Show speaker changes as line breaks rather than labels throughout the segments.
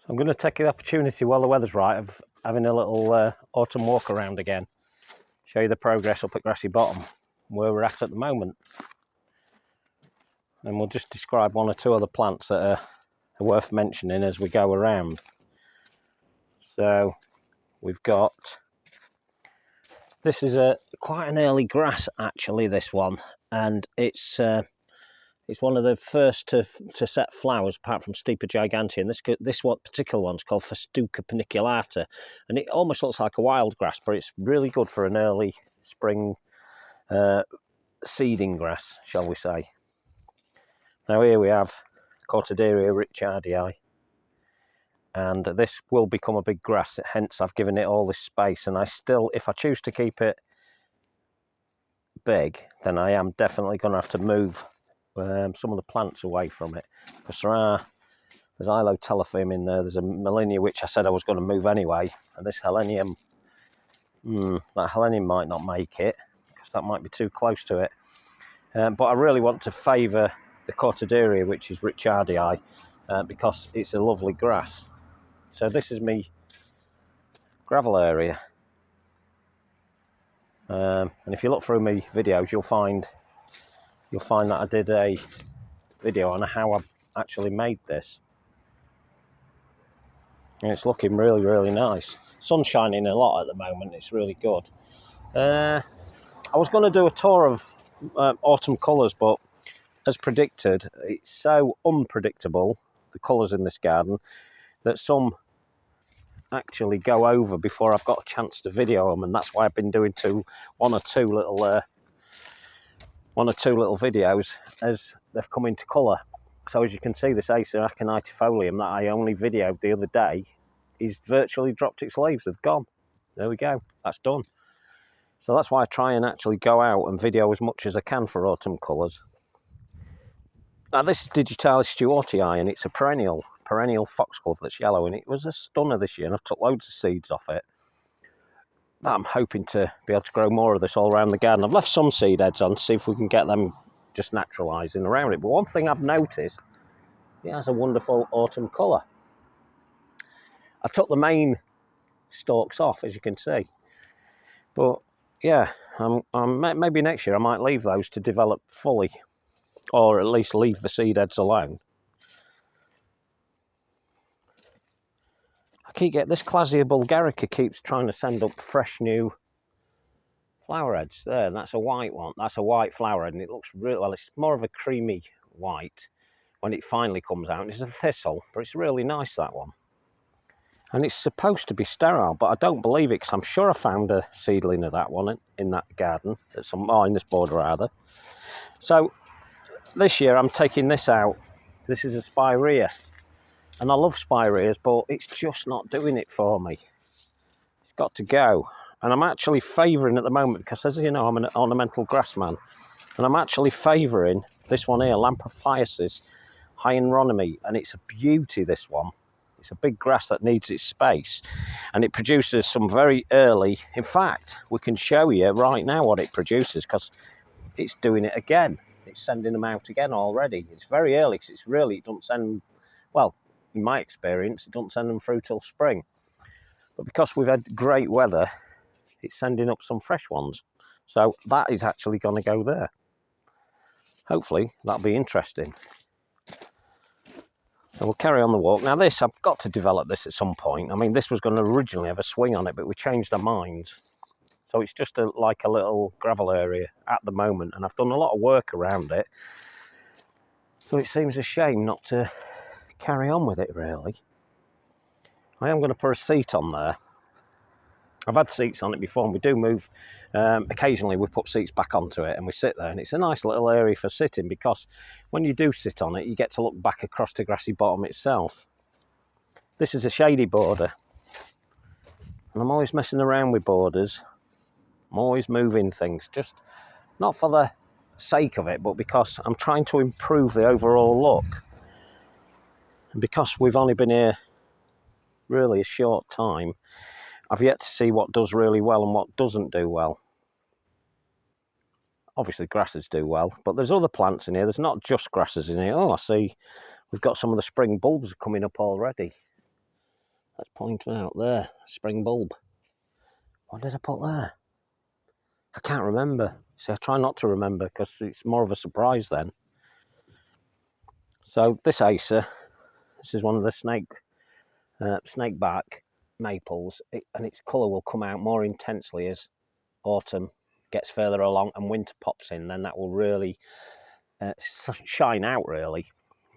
So I'm going to take the opportunity while the weather's right of having a little autumn walk around again. Show you the progress up at Grassy Bottom, where we're at the moment. And we'll just describe one or two other plants that are worth mentioning as we go around. So we've got, this is quite an early grass actually, this one, and it's one of the first to set flowers apart from Stipa gigantea, and this one particular one's called Festuca paniculata, and it almost looks like a wild grass, but it's really good for an early spring seeding grass, shall we say. Now here we have Cortaderia richardii, and this will become a big grass, hence I've given it all this space, and I still, if I choose to keep it big, then I am definitely going to have to move some of the plants away from it, because there's Ilotelephum in there, there's a Melinia which I said I was going to move anyway, and this Helenium, that Helenium might not make it, because that might be too close to it, but I really want to favour the Cortaderia, which is richardii, because it's a lovely grass. So this is me gravel area, and if you look through my videos, you'll find that I did a video on how I actually made this, and it's looking really, really nice. Sun's shining a lot at the moment, it's really good. I was going to do a tour of autumn colours, but as predicted, it's so unpredictable, the colours in this garden, that some actually go over before I've got a chance to video them, and that's why I've been doing one or two little videos as they've come into colour. So as you can see, this Acer aconitifolium that I only videoed the other day is virtually dropped its leaves. They've gone. There we go. That's done. So that's why I try and actually go out and video as much as I can for autumn colours. Now this is Digitalis stewartii, and it's a perennial foxglove that's yellow, and it was a stunner this year, and I've took loads of seeds off it. But I'm hoping to be able to grow more of this all around the garden. I've left some seed heads on to see if we can get them just naturalising around it. But one thing I've noticed, it has a wonderful autumn colour. I took the main stalks off, as you can see. But yeah, maybe next year I might leave those to develop fully, or at least leave the seed heads alone. I keep getting this Classia bulgarica keeps trying to send up fresh new flower heads there, and that's a white one. That's a white flower head, and it looks really well. It's more of a creamy white when it finally comes out. It's a thistle, but it's really nice, that one. And it's supposed to be sterile, but I don't believe it, because I'm sure I found a seedling of that one in that garden, in this border rather. So this year I'm taking this out. This is a spirea, and I love spireas, but it's just not doing it for me. It's got to go. And I'm actually favouring at the moment, because as you know, I'm an ornamental grass man, and I'm actually favouring this one here, Lamprophiasis hyaronimi, and it's a beauty, this one. It's a big grass that needs its space, and it produces some very early, in fact, we can show you right now what it produces, because it's doing it again. It's sending them out again already. It's very early, because it doesn't send, well, in my experience, it doesn't send them through till spring. But because we've had great weather, it's sending up some fresh ones. So that is actually going to go there. Hopefully that'll be interesting. So we'll carry on the walk. Now this, I've got to develop this at some point. I mean, this was going to originally have a swing on it, but we changed our minds. So it's just like a little gravel area at the moment, and I've done a lot of work around it. So it seems a shame not to carry on with it, really. I am going to put a seat on there. I've had seats on it before, and we do move. Occasionally we put seats back onto it and we sit there, and it's a nice little area for sitting, because when you do sit on it, you get to look back across to Grassy Bottom itself. This is a shady border, and I'm always messing around with borders. I'm always moving things, just not for the sake of it, but because I'm trying to improve the overall look. And because we've only been here really a short time, I've yet to see what does really well and what doesn't do well. Obviously grasses do well, but there's other plants in here. There's not just grasses in here. Oh, I see we've got some of the spring bulbs coming up already. Let's point out there, spring bulb. What did I put there? I can't remember. See, I try not to remember because it's more of a surprise then. So this Acer, this is one of the snakeback maples, and its colour will come out more intensely as autumn gets further along and winter pops in. Then that will really shine out, really.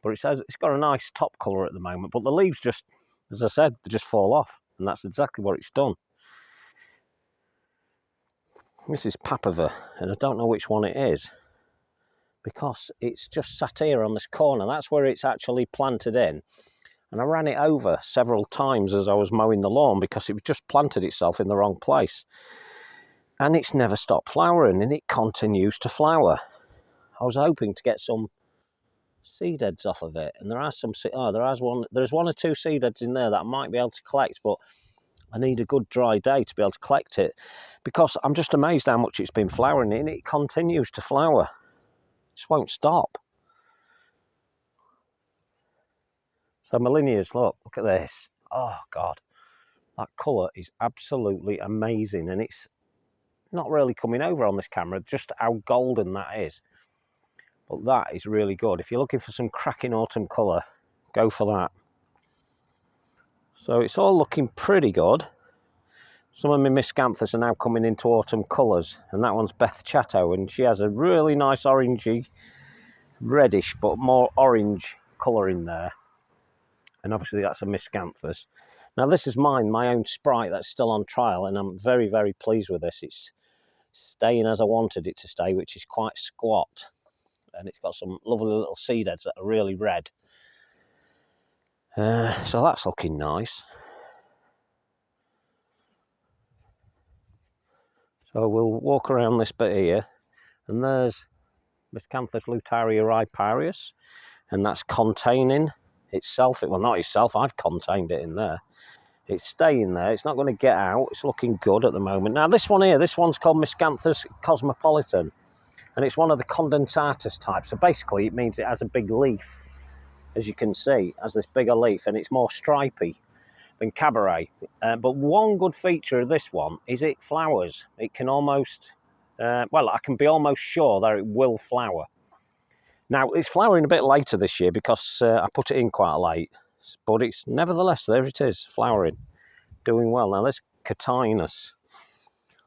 But it says it's got a nice top colour at the moment, but the leaves just, as I said, they just fall off, and that's exactly what it's done. This is Papava, and I don't know which one it is because it's just sat here on this corner. That's where it's actually planted in. And I ran it over several times as I was mowing the lawn because it just planted itself in the wrong place. And it's never stopped flowering, and it continues to flower. I was hoping to get some seed heads off of it, and there are some. There's one or two seed heads in there that I might be able to collect, but I need a good dry day to be able to collect it because I'm just amazed how much it's been flowering, and it continues to flower. It just won't stop. So Malinias, look at this. Oh God, that colour is absolutely amazing, and it's not really coming over on this camera, just how golden that is. But that is really good. If you're looking for some cracking autumn colour, go for that. So it's all looking pretty good. Some of my miscanthus are now coming into autumn colours, and that one's Beth Chatto, and she has a really nice orangey, reddish, but more orange colour in there. And obviously that's a miscanthus. Now this is mine, my own Sprite that's still on trial, and I'm very, very pleased with this. It's staying as I wanted it to stay, which is quite squat. And it's got some lovely little seed heads that are really red. So that's looking nice. So we'll walk around this bit here, and there's Miscanthus lutaria riparius, and that's containing itself. Well, not itself, I've contained it in there. It's staying there, it's not going to get out, it's looking good at the moment. Now this one here, this one's called Miscanthus cosmopolitan, and it's one of the condensatus types. So basically it means it has a big leaf, as you can see, it has this bigger leaf, and it's more stripy than cabaret. But one good feature of this one is it flowers. It can almost, well, I can be almost sure that it will flower. Now, it's flowering a bit later this year because I put it in quite late, but it's nevertheless, there it is, flowering, doing well. Now, this Catinus,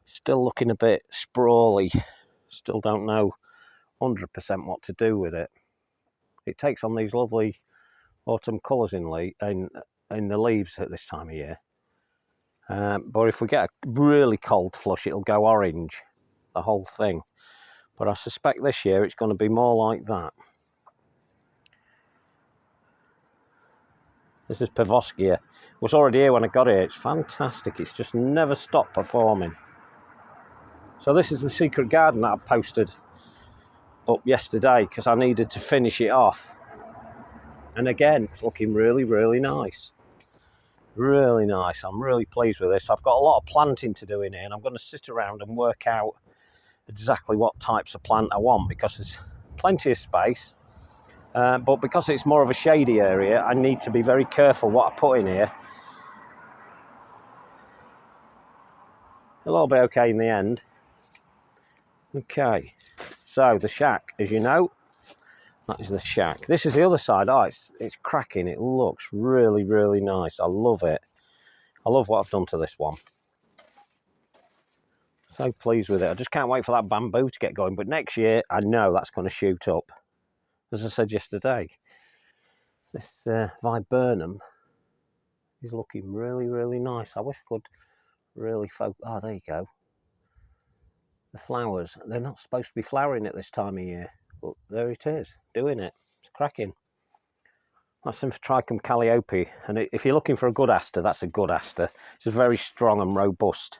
still looking a bit sprawly, still don't know 100% what to do with it. It takes on these lovely autumn colours in the leaves at this time of year. But if we get a really cold flush, it'll go orange, the whole thing. But I suspect this year it's going to be more like that. This is Pavoskia. It was already here when I got here. It's fantastic. It's just never stopped performing. So this is the secret garden that I posted up yesterday because I needed to finish it off. And again, it's looking really, really nice. Really nice. I'm really pleased with this. I've got a lot of planting to do in here, and I'm going to sit around and work out exactly what types of plant I want because there's plenty of space. But because it's more of a shady area, I need to be very careful what I put in here. It'll all be okay in the end. Okay, so the shack, as you know, that is the shack. This is the other side. Oh, it's cracking. It looks really, really nice. I love it. I love what I've done to this one. So pleased with it. I just can't wait for that bamboo to get going. But next year, I know that's going to shoot up. As I said yesterday, this viburnum is looking really, really nice. I wish I could really focus. Oh, there you go. The flowers. They're not supposed to be flowering at this time of year. But there it is, doing it. It's cracking. That's Trichum calliope. And if you're looking for a good aster, that's a good aster. It's very strong and robust.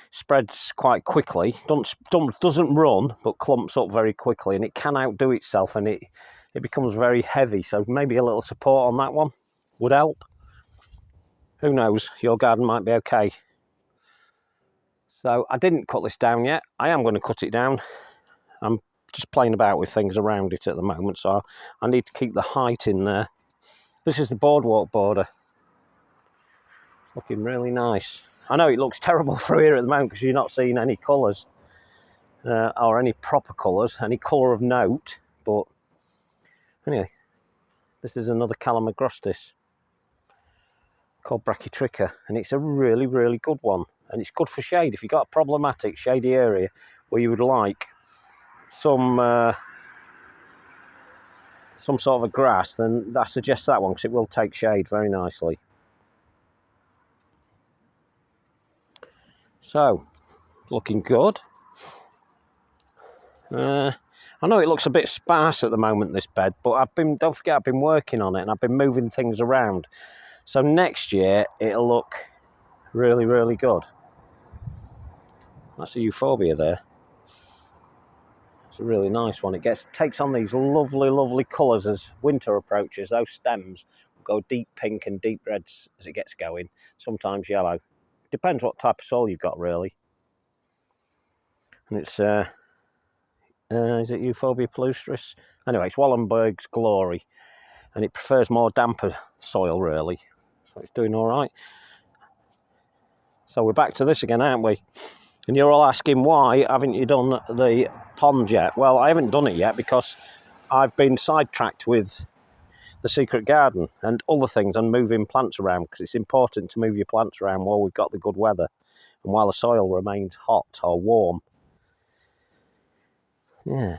Spreads quite quickly, doesn't run, but clumps up very quickly, and it can outdo itself, and it becomes very heavy. So maybe a little support on that one would help. Who knows? Your garden might be okay. So I didn't cut this down yet. I am going to cut it down. I'm just playing about with things around it at the moment, so I need to keep the height in there. This is the boardwalk border. Looking really nice. I know it looks terrible through here at the moment because you're not seeing any colours or any proper colours, any colour of note. But anyway, this is another Calamagrostis called Brachytricha, and it's a really, really good one. And it's good for shade. If you've got a problematic shady area where you would like some sort of a grass, then I suggest that one because it will take shade very nicely. So, looking good. I know it looks a bit sparse at the moment, this bed, but don't forget I've been working on it and I've been moving things around. So next year it'll look really, really good. That's a euphorbia there. It's a really nice one. It takes on these lovely, lovely colours as winter approaches. Those stems go deep pink and deep reds as it gets going. Sometimes yellow. Depends what type of soil you've got, really. And it's is it Euphorbia palustris? Anyway, it's Wallenberg's Glory, and it prefers more damper soil, really. So it's doing all right. So we're back to this again, aren't we? And you're all asking, why haven't you done the pond yet? Well, I haven't done it yet because I've been sidetracked with the secret garden and other things and moving plants around, because it's important to move your plants around while we've got the good weather and while the soil remains hot or warm. Yeah,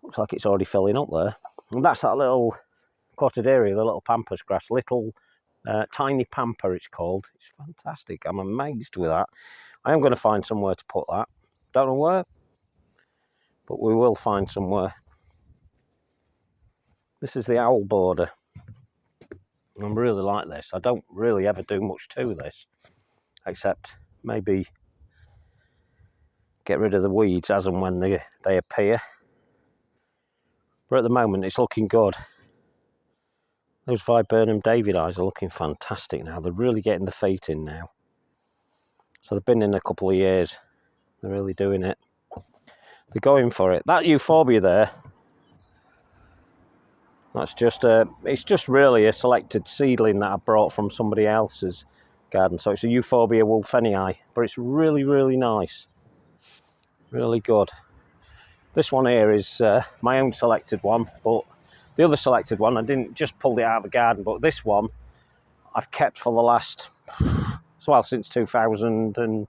looks like it's already filling up there. And that's that little Cortaderia, the little pampas grass, little tiny pamper it's called. It's fantastic. I'm amazed with that. I am going to find somewhere to put that. Don't know where, but we will find somewhere. This is the owl border. I really like this. I don't really ever do much to this, except maybe get rid of the weeds as and when they appear. But at the moment, it's looking good. Those Viburnum Davidii are looking fantastic now. They're really getting the feet in now. So they've been in a couple of years. They're really doing it. They're going for it. That euphorbia there, that's just it's just really a selected seedling that I brought from somebody else's garden. So it's a Euphorbia wolfenii, but it's really, really nice. Really good. This one here is my own selected one, but the other selected one, I didn't just pull it out of the garden, but this one I've kept for the last, well, since 2000 and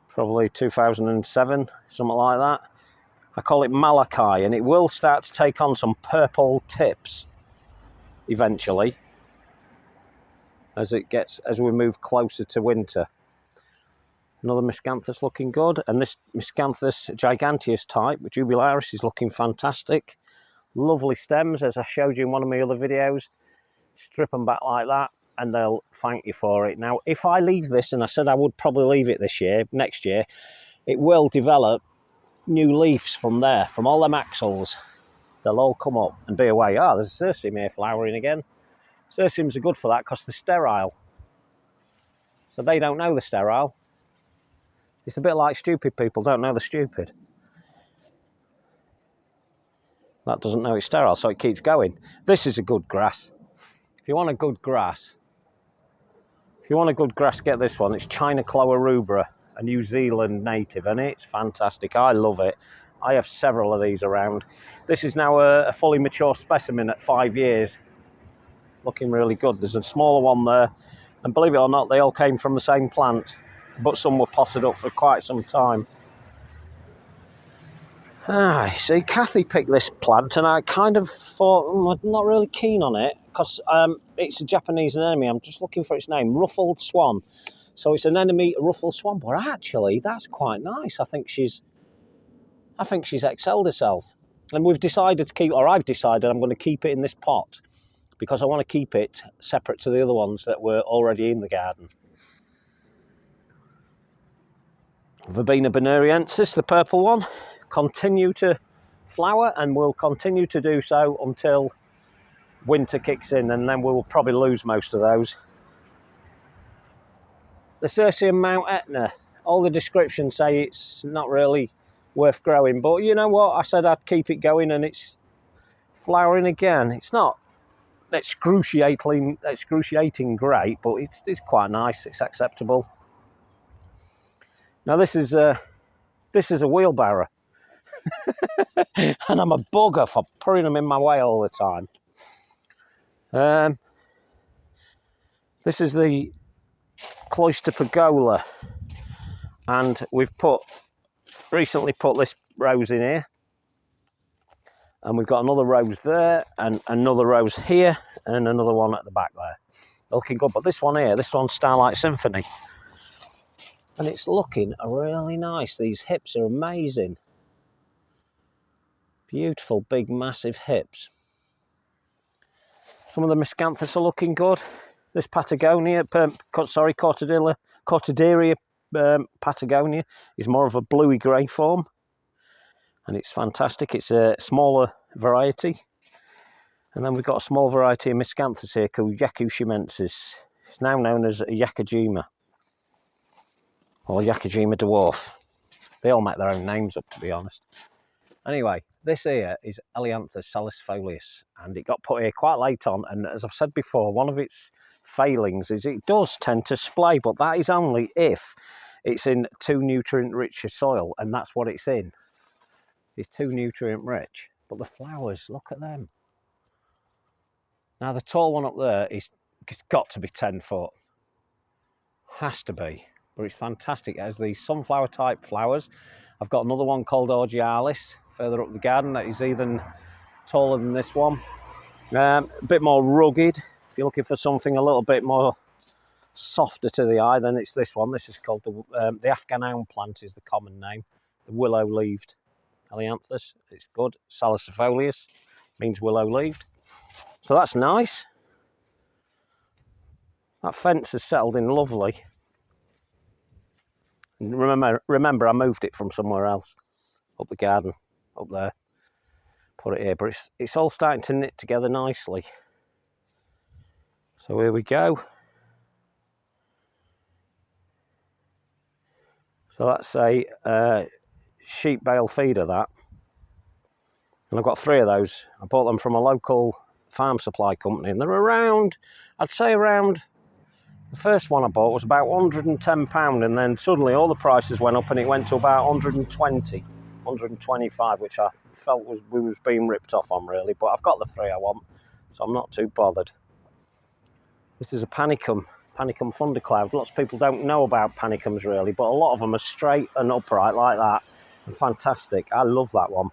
probably 2007, something like that. I call it Malachi, and it will start to take on some purple tips eventually as we move closer to winter. Another Miscanthus looking good, and this Miscanthus giganteus type, Jubilaris, is looking fantastic. Lovely stems, as I showed you in one of my other videos. Strip them back like that, and they'll thank you for it. Now, if I leave this, and I said I would probably leave it next year, it will develop new leaves from there, from all them axils. They'll all come up and be away. Ah, there's a Cirsium here flowering again. Cirsiums are good for that because they're sterile. So they don't know they're sterile. It's a bit like stupid people don't know they're stupid. That doesn't know it's sterile, so it keeps going. This is a good grass. If you want a good grass, get this one. It's China Cloa rubra, a New Zealand native, and it's fantastic. I love it. I have several of these around. This is now a fully mature specimen at 5 years. Looking really good. There's a smaller one there, and believe it or not, they all came from the same plant, but some were potted up for quite some time. See, Kathy picked this plant, and I kind of thought, I'm not really keen on it, because it's a Japanese anemone. I'm just looking for its name, Ruffled Swan. So it's an enemy ruffled swan, but actually that's quite nice. I think she's excelled herself. And we've decided to keep, or I've decided I'm going to keep it in this pot because I want to keep it separate to the other ones that were already in the garden. Verbena bonariensis, the purple one, continue to flower and will continue to do so until winter kicks in, and then we will probably lose most of those. The Cirsium Mount Etna, all the descriptions say it's not really worth growing, but you know what? I said I'd keep it going, and it's flowering again. It's not excruciating great, but it's quite nice. It's acceptable. Now this is a wheelbarrow, and I'm a bugger for putting them in my way all the time. This is the cloister pergola, and we've recently put this rose in here, and we've got another rose there, and another rose here, and another one at the back there. Looking good, but this one here, this one's Starlight Symphony, and it's looking really nice. These hips are amazing. Beautiful, big, massive hips. Some of the miscanthus are looking good. This Patagonia, Cortaderia Patagonia is more of a bluey grey form, and it's fantastic. It's a smaller variety. And then we've got a small variety of miscanthus here called Yakushimensis. It's now known as Yakajima, or Yakajima dwarf. They all make their own names up, to be honest. Anyway, this here is Elianthus salicifolius, and it got put here quite late on, and as I've said before, one of its failings is it does tend to splay, but that is only if it's in too nutrient-rich soil, and that's what it's in. It's too nutrient-rich. But the flowers, look at them. Now, the tall one up there it's got to be 10 foot. Has to be. But it's fantastic. It has these sunflower-type flowers. I've got another one called Augialis further up the garden that is even taller than this one. A bit more rugged. If you're looking for something a little bit more softer to the eye, then it's this one. This is called the Afghan elm plant is the common name. The willow-leaved Elianthus. It's good. Salicifolius means willow-leaved. So that's nice. That fence has settled in lovely. And remember, I moved it from somewhere else, up the garden, up there. Put it here, but it's all starting to knit together nicely. So here we go. So that's a sheep bale feeder, that. And I've got 3 of those. I bought them from a local farm supply company, and they're around, I'd say around, the first one I bought was about £110, and then suddenly all the prices went up and it went to about 120, 125, which I felt we was being ripped off on, really. But I've got the 3 I want, so I'm not too bothered. This is a panicum thundercloud. Lots of people don't know about panicums, really, but a lot of them are straight and upright like that, and fantastic. I love that one.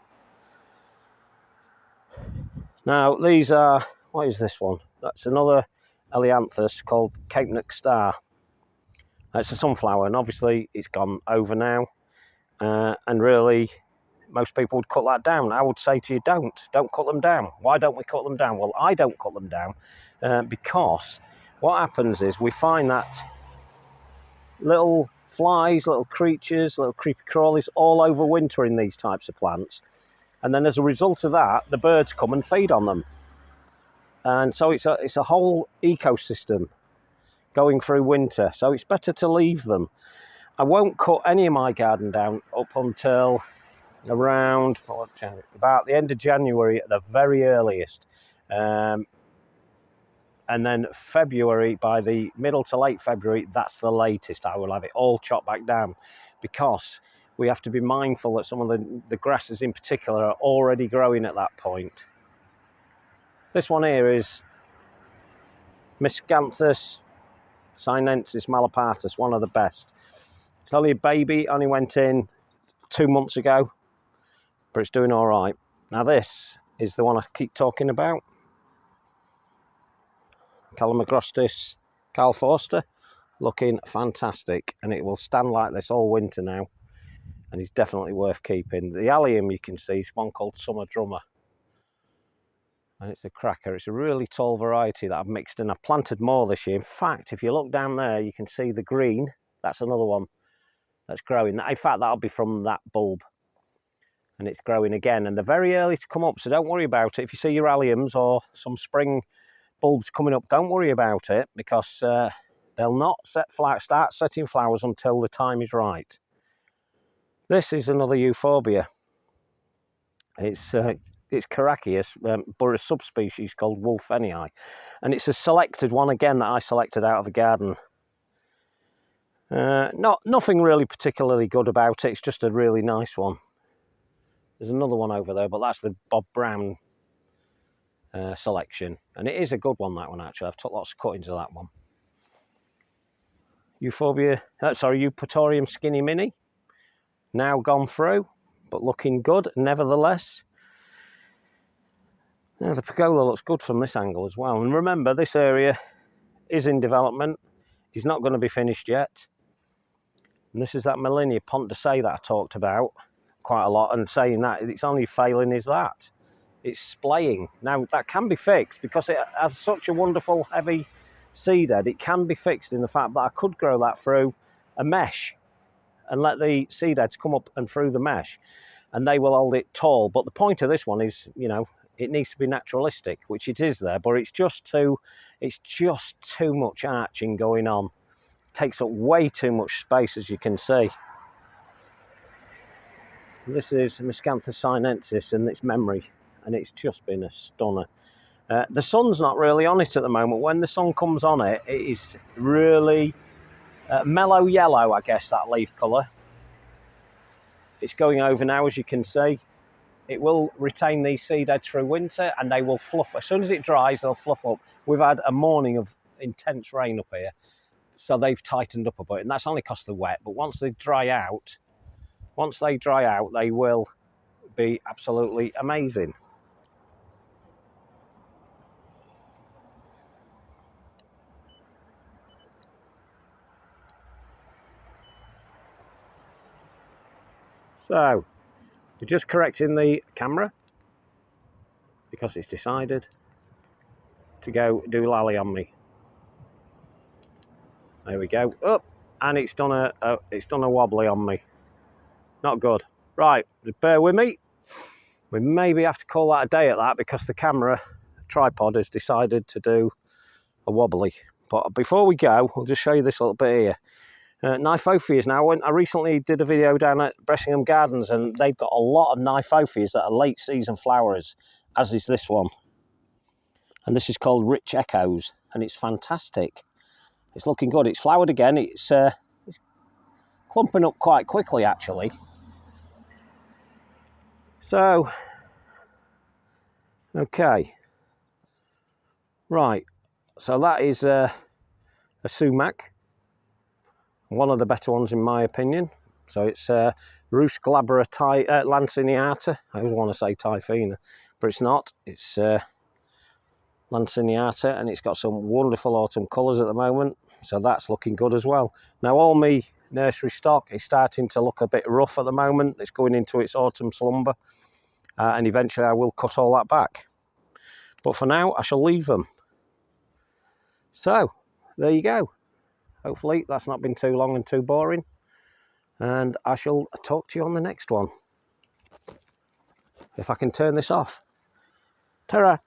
Now, these are, what is this one? That's another Elianthus called Cape Nook Star. It's a sunflower, and obviously it's gone over now. And really, most people would cut that down. I would say to you, don't cut them down. Why don't we cut them down? Well, I don't cut them down because what happens is we find that little flies, little creatures, little creepy crawlies all overwinter in these types of plants. And then as a result of that, the birds come and feed on them. And so it's a whole ecosystem going through winter. So it's better to leave them. I won't cut any of my garden down up until around about the end of January at the very earliest. And then February, by the middle to late February, that's the latest. I will have it all chopped back down, because we have to be mindful that some of the grasses in particular are already growing at that point. This one here is Miscanthus sinensis malapatus, one of the best. It's only a baby, only went in 2 months ago, but it's doing all right. Now this is the one I keep talking about. Calamagrostis Carl Forster, looking fantastic, and it will stand like this all winter now, and it's definitely worth keeping. The allium you can see is one called Summer Drummer, and it's a cracker. It's a really tall variety that I've mixed in. I've planted more this year. In fact, if you look down there, you can see the green. That's another one that's growing. In fact, that'll be from that bulb, and it's growing again, and they're very early to come up, so don't worry about it. If you see your alliums or some spring bulbs coming up, don't worry about it, because they'll not start setting flowers until the time is right. This is another euphorbia. It's it's Caraceus, but a subspecies called Wolfenii. And it's a selected one, again, that I selected out of the garden. Nothing really particularly good about it, it's just a really nice one. There's another one over there, but that's the Bob Brown selection. And it is a good one, that one, actually. I've took lots of cuttings of that one. Eupatorium Skinny Mini. Now gone through, but looking good nevertheless. Now the pergola looks good from this angle as well. And remember, this area is in development. It's not going to be finished yet. And this is that Melinia Ponticea that I talked about quite a lot, and saying that its only failing is that it's splaying. Now that can be fixed because it has such a wonderful heavy seed head. It can be fixed in the fact that I could grow that through a mesh and let the seed heads come up and through the mesh, and they will hold it tall. But the point of this one is, you know, it needs to be naturalistic, which it is there, but it's just too much arching going on. Takes up way too much space, as you can see. This is Miscanthus sinensis in its memory, and it's just been a stunner. The sun's not really on it at the moment. When the sun comes on it, it is really mellow yellow, I guess, that leaf colour. It's going over now, as you can see. It will retain these seed heads through winter, and they will fluff. As soon as it dries, they'll fluff up. We've had a morning of intense rain up here, so they've tightened up a bit, and that's only because they're wet. But once they dry out, they will be absolutely amazing. So, we're just correcting the camera because it's decided to go do lally on me. There we go. Up, and it's done a wobbly on me. Not good. Right, just bear with me. We maybe have to call that a day at that because the camera tripod has decided to do a wobbly. But before we go, I'll just show you this little bit here. Knifophias now. I recently did a video down at Bressingham Gardens, and they've got a lot of Knifophias that are late season flowers, as is this one. And this is called Rich Echoes, and it's fantastic. It's looking good. It's flowered again. It's clumping up quite quickly, actually. So, okay. Right. So that is a sumac. One of the better ones in my opinion. So it's Rus glabra lanciniata. I always want to say typhina, but it's not. It's lanciniata, and it's got some wonderful autumn colours at the moment. So that's looking good as well. Now all my nursery stock is starting to look a bit rough at the moment. It's going into its autumn slumber, and eventually I will cut all that back. But for now, I shall leave them. So there you go. Hopefully that's not been too long and too boring, and I shall talk to you on the next one. If I can turn this off. Ta-ra!